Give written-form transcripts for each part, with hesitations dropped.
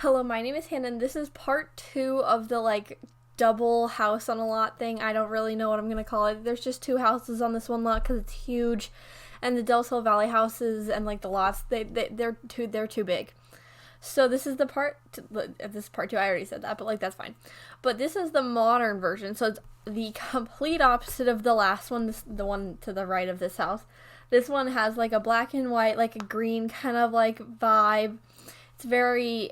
Hello, my name is Hannah, and this is part two of the double house on a lot thing. I don't really know what I'm gonna call it. There's just two houses on this one lot because it's huge, and the Del Sol Valley houses and the lots they're too big. So this is this is part two. I already said that, but that's fine. But this is the modern version, so it's the complete opposite of the last one. The one to the right of this house. This one has a black and white, a green kind of vibe. It's very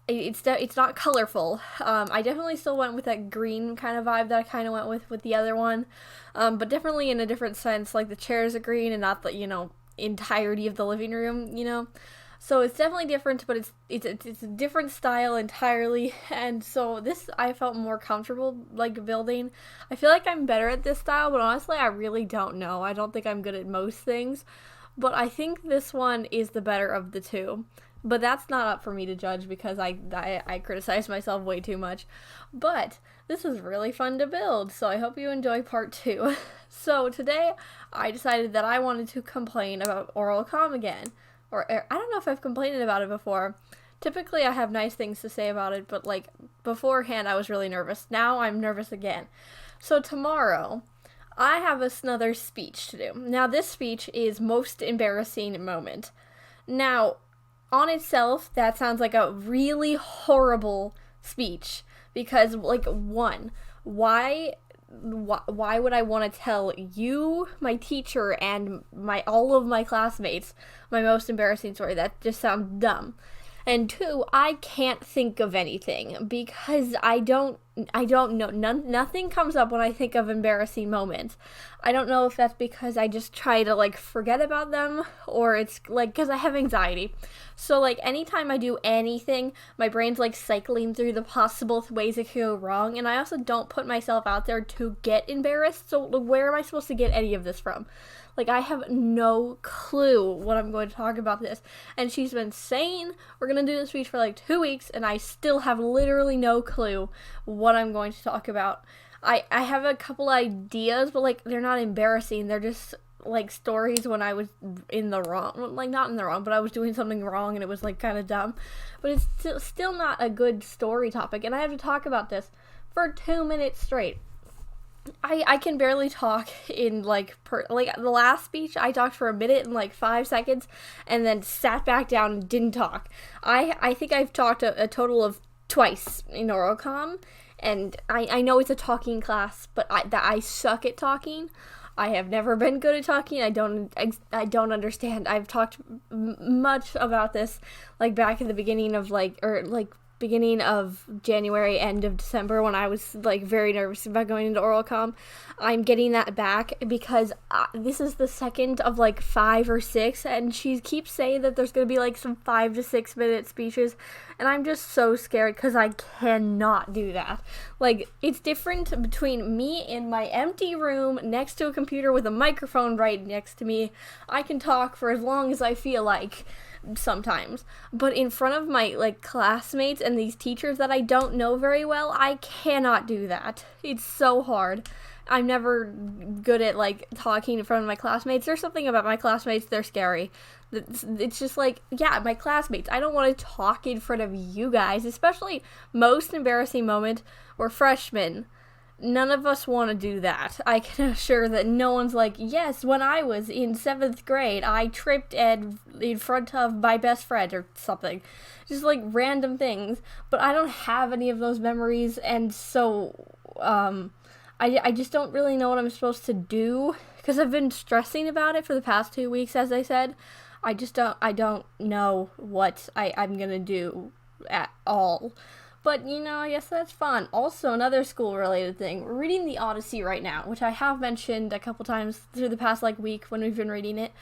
it's not colorful. I definitely still went with that green kind of vibe that I kind of went with the other one, but definitely in a different sense. The chairs are green and not the entirety of the living room. So it's definitely different, but it's a different style entirely. And so this I felt more comfortable building. I feel like I'm better at this style, but honestly I really don't know. I don't think I'm good at most things, but I think this one is the better of the two. But that's not up for me to judge because I criticize myself way too much. But this is really fun to build, so I hope you enjoy part two. So today I decided that I wanted to complain about oral comm again. Or I don't know if I've complained about it before. Typically I have nice things to say about it, but beforehand I was really nervous. Now I'm nervous again. So tomorrow I have another speech to do. Now this speech is most embarrassing moment. Now on itself, that sounds like a really horrible speech because, one, why would I want to tell you, my teacher, and all of my classmates my most embarrassing story? That just sounds dumb. And two, I can't think of anything because I don't know. Nothing comes up when I think of embarrassing moments. I don't know if that's because I just try to forget about them, or it's because I have anxiety. So anytime I do anything, my brain's cycling through the possible ways it could go wrong, and I also don't put myself out there to get embarrassed. So where am I supposed to get any of this from? I have no clue what I'm going to talk about this. And she's been saying we're going to do this speech for 2 weeks, and I still have literally no clue what I'm going to talk about. I have a couple ideas, but they're not embarrassing. They're just stories when I was in the wrong. Not in the wrong, but I was doing something wrong and it was kind of dumb. But it's still not a good story topic, and I have to talk about this for 2 minutes straight. I can barely talk in the last speech I talked for a minute and 5 seconds and then sat back down and didn't talk. I think I've talked a total of twice in oral comm, and I know it's a talking class, but I suck at talking. I have never been good at talking. I don't understand. I've talked much about this back in the beginning of beginning of January, end of December, when I was very nervous about going into oral comm. I'm getting that back because this is the second of 5 or 6, and she keeps saying that there's gonna be some 5 to 6 minute speeches, and I'm just so scared because I cannot do that. It's different between me in my empty room next to a computer with a microphone right next to me. I can talk for as long as I feel like sometimes, but in front of my classmates and these teachers that I don't know very well, I cannot do that. It's so hard. I'm never good at talking in front of my classmates. There's something about my classmates, they're scary. It's just yeah, my classmates. I don't want to talk in front of you guys, especially most embarrassing moment. We're freshmen. None of us want to do that. I can assure that no one's yes, when I was in 7th grade, I tripped in front of my best friend or something. Just random things. But I don't have any of those memories, and so I just don't really know what I'm supposed to do because I've been stressing about it for the past 2 weeks, as I said. I don't know what I'm gonna do at all. But, I guess that's fun. Also, another school-related thing. We're reading The Odyssey right now, which I have mentioned a couple times through the past, week when we've been reading it.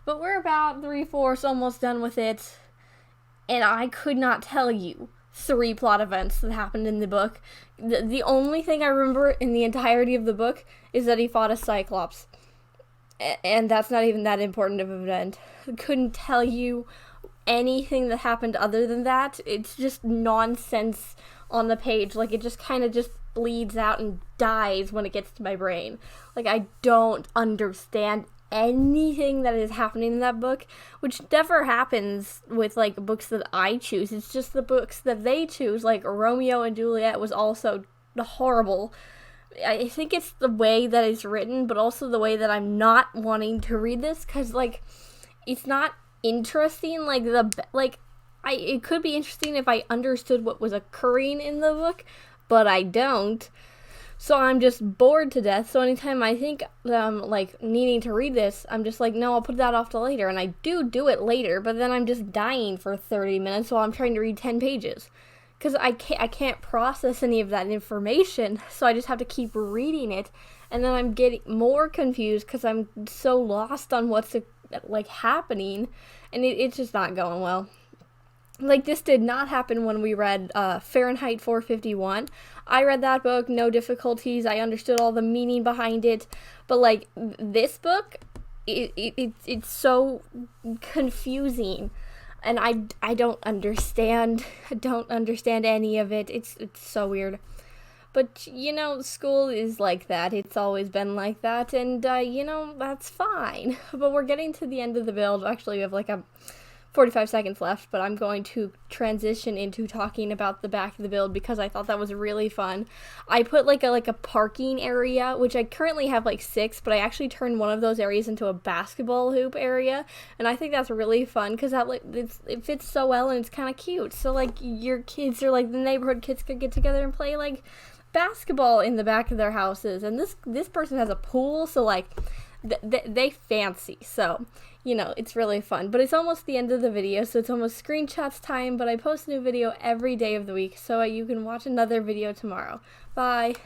But we're about 3/4 almost done with it, and I could not tell you 3 plot events that happened in the book. The only thing I remember in the entirety of the book is that he fought a Cyclops. And that's not even that important of an event. I couldn't tell you anything that happened other than that. It's just nonsense on the page. It just kind of just bleeds out and dies when it gets to my brain. I don't understand anything that is happening in that book, which never happens with like books that I choose. It's just the books that they choose, like Romeo and Juliet was also horrible. I think it's the way that it's written, but also the way that I'm not wanting to read this, because like it's not interesting. It could be interesting if I understood what was occurring in the book, but I don't. So I'm just bored to death. So anytime I think like needing to read this, I'm just like, no, I'll put that off to later. And I do it later, but then I'm just dying for 30 minutes while I'm trying to read 10 pages. Because I can't process any of that information, so I just have to keep reading it. And then I'm getting more confused because I'm so lost on what's like happening, and it's just not going well. Like, this did not happen when we read Fahrenheit 451. I read that book, no difficulties. I understood all the meaning behind it. But, like, this book, it's so confusing. And I don't understand. I don't understand any of it. It's so weird. But, you know, school is like that. It's always been like that. And, you know, that's fine. But we're getting to the end of the build. Actually, we have like 45 seconds left, but I'm going to transition into talking about the back of the build because I thought that was really fun. I put like a parking area, which I currently have like 6, but I actually turned one of those areas into a basketball hoop area, and I think that's really fun because that it fits so well and it's kind of cute. So like your kids or like the neighborhood kids could get together and play like basketball in the back of their houses, and this person has a pool, so like they fancy, so you know, it's really fun. But it's almost the end of the video, so it's almost screenshots time, but I post a new video every day of the week, so you can watch another video tomorrow. Bye!